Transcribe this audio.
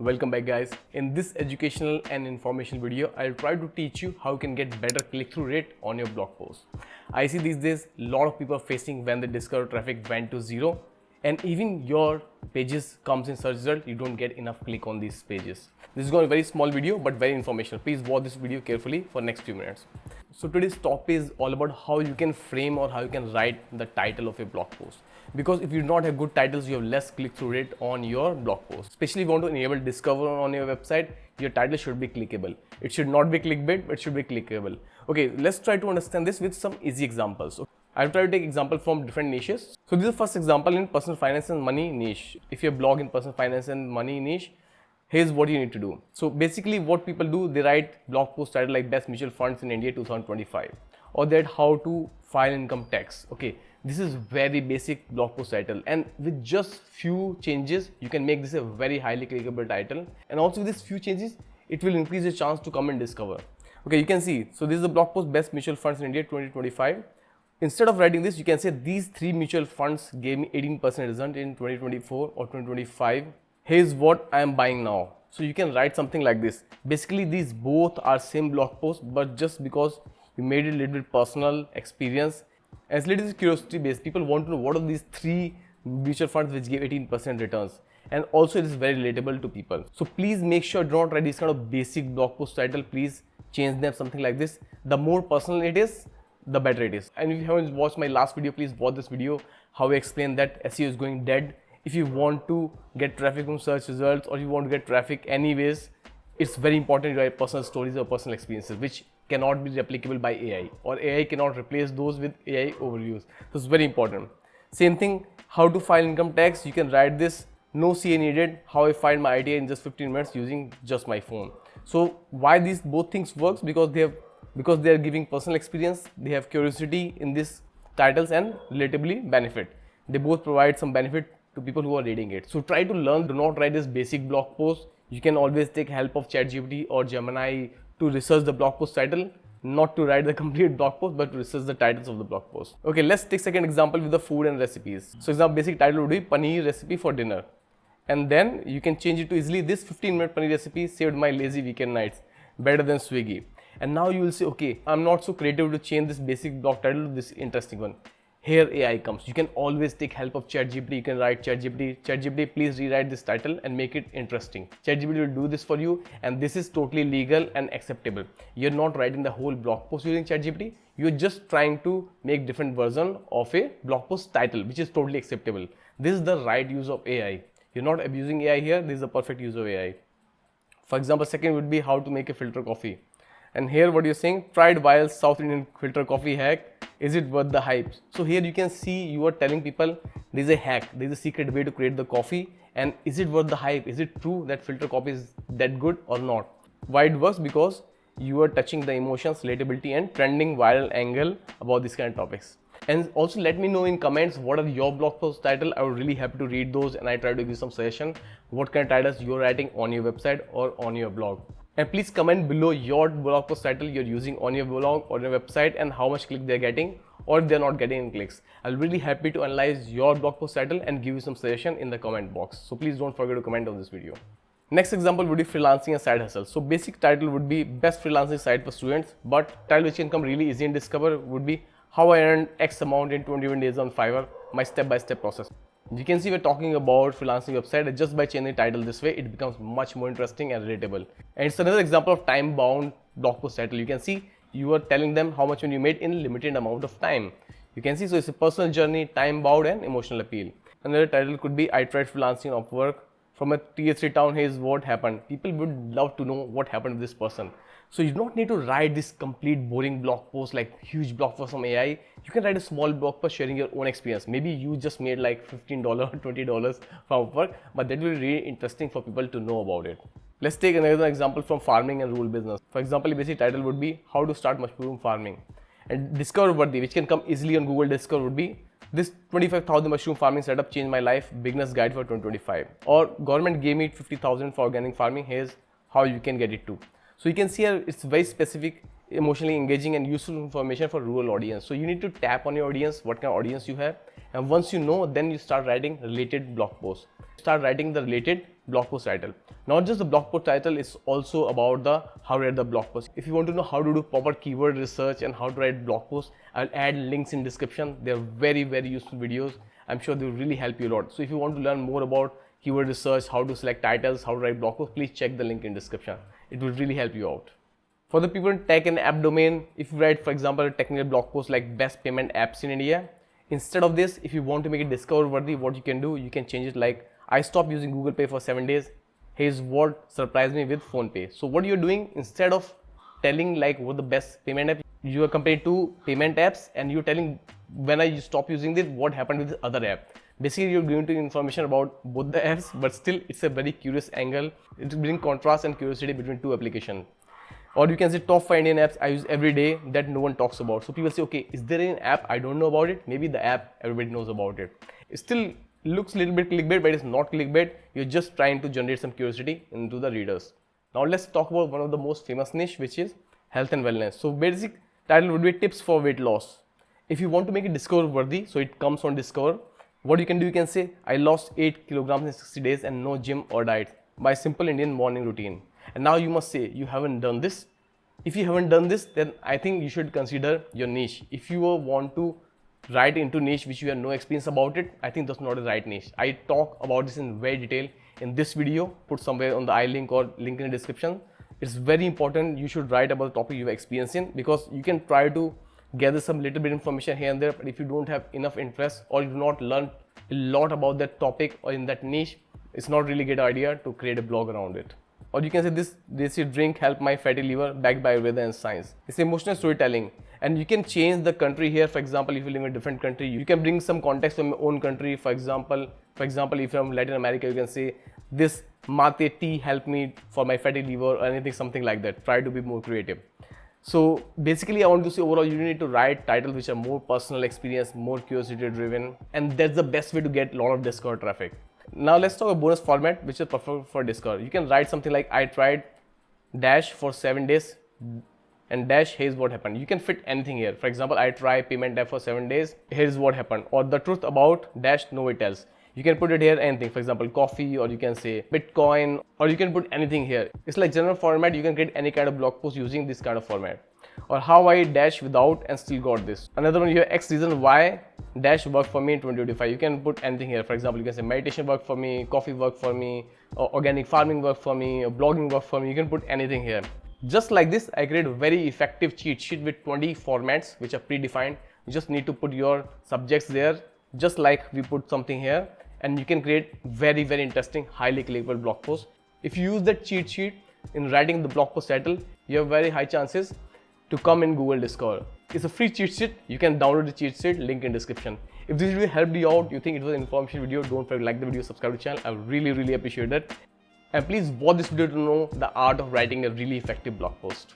Welcome back guys. In this educational and informational video, I'll try to teach you how you can get better click-through rate on your blog post. I see these days a lot of people are facing when the discover traffic went to zero and even your pages comes in search result, you don't get enough click on these pages. This is going to be a very small video but very informational. Please watch this video carefully for next few minutes. So today's topic is all about how you can frame or how you can write the title of your blog post. Because if you do not have good titles, you have less click-through rate on your blog post. Especially if you want to enable discover on your website, your title should be clickable. It should not be clickbait, but it should be clickable. Okay, let's try to understand this with some easy examples. I'll try to take example from different niches. So this is the first example in personal finance and money niche. If you blog in personal finance and money niche, here's what you need to do. So basically what people do, they write blog post title like best mutual funds in India 2025 or that how to file income tax. Okay, this is very basic blog post title and with just few changes you can make this a very highly clickable title, and also with these few changes it will increase your chance to come and discover. Okay, you can see, so this is the blog post best mutual funds in India 2025. Instead of writing this, you can say these three mutual funds gave me 18% result in 2024 or 2025. Here's what I am buying now. So you can write something like this. Basically these both are same blog post, but just because you made it a little bit personal experience, as little is curiosity based, people want to know what are these three mutual funds which give 18% returns, and also it is very relatable to people. So please make sure do not write this kind of basic blog post title. Please change them something like this. The more personal it is, the better it is. And if you haven't watched my last video, please watch this video how I explain that SEO is going dead. If you want to get traffic from search results or you want to get traffic anyways, it's very important to write personal stories or personal experiences which cannot be replicable by AI, or AI cannot replace those with AI overviews. So it's very important. Same thing, how to file income tax. You can write this, no CA needed, how I filed my ITA in just 15 minutes using just my phone. So why these both things works? Because they are giving personal experience, they have curiosity in these titles and relatively benefit. They both provide some benefit to people who are reading it. So try to learn, do not write this basic blog post. You can always take help of ChatGPT or Gemini to research the blog post title, not to write the complete blog post, but to research the titles of the blog post. Okay, let's take second example with the food and recipes. So example basic title would be paneer recipe for dinner. And then you can change it to easily this 15-minute paneer recipe saved my lazy weekend nights, better than Swiggy. And now you will say, okay, I'm not so creative to change this basic blog title to this interesting one. Here AI comes. You can always take help of ChatGPT. You can write ChatGPT, please rewrite this title and make it interesting. ChatGPT will do this for you, and this is totally legal and acceptable. You're not writing the whole blog post using ChatGPT. You're just trying to make different version of a blog post title, which is totally acceptable. This is the right use of AI. You're not abusing AI here. This is the perfect use of AI. For example, second would be how to make a filter coffee. And here what you're saying, tried viral South Indian filter coffee hack. Is it worth the hype? So here you can see you are telling people there's a hack, there's a secret way to create the coffee, and is it worth the hype? Is it true that filter coffee is that good or not? Why it works? Because you are touching the emotions, relatability and trending viral angle about these kind of topics. And also let me know in comments what are your blog post title. I would really happy to read those and I try to give some suggestion what kind of titles you're writing on your website or on your blog. And please comment below your blog post title you're using on your blog or your website and how much click they're getting or if they're not getting any clicks. I'll really happy to analyze your blog post title and give you some suggestion in the comment box. So please don't forget to comment on this video. Next example would be freelancing and side hustle. So basic title would be best freelancing site for students, but title which can come really easy and discover would be how I earned X amount in 21 days on Fiverr, my step-by-step process. You can see we're talking about freelancing website, and just by changing the title this way, it becomes much more interesting and relatable. And it's another example of time-bound blog post title. You can see you are telling them how much money you made in a limited amount of time. You can see, so it's a personal journey, time-bound and emotional appeal. Another title could be I tried freelancing of work from a tier 3 town. Here's what happened. People would love to know what happened to this person. So you don't need to write this complete boring blog post like huge blog post from AI. You can write a small blog post sharing your own experience. Maybe you just made like $15 or $20 from Upwork, but that will be really interesting for people to know about it. Let's take another example from farming and rural business. For example, the basic title would be how to start mushroom farming. And discover worthy, which can come easily on Google Discover, would be this 25,000 mushroom farming setup changed my life, beginner's guide for 2025. Or government gave me 50,000 for organic farming. Here's how you can get it too. So you can see here it's very specific, emotionally engaging and useful information for rural audience. So you need to tap on your audience, what kind of audience you have. And once you know, then you start writing related blog posts. Start writing the related blog post title. Not just the blog post title, it's also about the how to write the blog post. If you want to know how to do proper keyword research and how to write blog posts, I'll add links in description. They're very, very useful videos. I'm sure they will really help you a lot. So if you want to learn more about keyword research, how to select titles, how to write blog posts, please check the link in description. It will really help you out. For the people in tech and app domain, if you write, for example, a technical blog post like best payment apps in India, instead of this, if you want to make it discover worthy, what you can do, you can change it like, I stopped using Google Pay for 7 days. Here's what surprised me with Phone Pay. So what you're doing, instead of telling like what the best payment app, you are comparing two payment apps and you're telling when I stop using this, what happened with the other app. Basically, you're giving information about both the apps, but still it's a very curious angle. It brings contrast and curiosity between two applications. Or you can say top 5 Indian apps I use every day that no one talks about. So people say, okay, is there an app I don't know about it? Maybe the app everybody knows about it. It still looks a little bit clickbait, but it's not clickbait. You're just trying to generate some curiosity into the readers. Now let's talk about one of the most famous niche, which is health and wellness. So basic title would be tips for weight loss. If you want to make it discover worthy, so it comes on discover, what you can do, you can say, I lost 8 kilograms in 60 days and no gym or diet by simple Indian morning routine. And now you must say, you haven't done this. If you haven't done this, then I think you should consider your niche. If you want to write into niche which you have no experience about it, I think that's not the right niche. I talk about this in very detail in this video, put somewhere on the I link or link in the description. It's very important you should write about the topic you have experience in, because you can try to gather some little bit information here and there, but if you don't have enough interest or you do not learn a lot about that topic or in that niche, it's not really a good idea to create a blog around it. Or you can say this desi drink help my fatty liver, backed by Ayurveda and science. It's emotional storytelling, and you can change the country here. For example, if you live in a different country, you can bring some context from your own country. For example, if you're from Latin America, you can say this mate tea helped me for my fatty liver or anything, something like that. Try to be more creative. So basically, I want to say overall, you need to write titles which are more personal experience, more curiosity driven, and that's the best way to get a lot of Discord traffic. Now let's talk about bonus format, which is perfect for Discord. You can write something like, I tried dash for 7 days and dash, here's what happened. You can fit anything here. For example, I try payment app for 7 days, here's what happened. Or the truth about dash, nobody tells. You can put it here, anything. For example, coffee, or you can say Bitcoin, or you can put anything here. It's like general format. You can create any kind of blog post using this kind of format. Or how I dash without and still got this. Another one here, X reason why dash worked for me in 2025. You can put anything here. For example, you can say meditation worked for me, coffee worked for me, or organic farming worked for me, or blogging worked for me. You can put anything here. Just like this, I create a very effective cheat sheet with 20 formats which are predefined. You just need to put your subjects there, just like we put something here, and you can create very, very interesting, highly clickable blog posts. If you use that cheat sheet in writing the blog post title, you have very high chances to come in Google Discover. It's a free cheat sheet. You can download the cheat sheet, link in description. If this video helped you out, you think it was an information video, don't forget to like the video, subscribe to the channel. I really, really appreciate that. And please watch this video to know the art of writing a really effective blog post.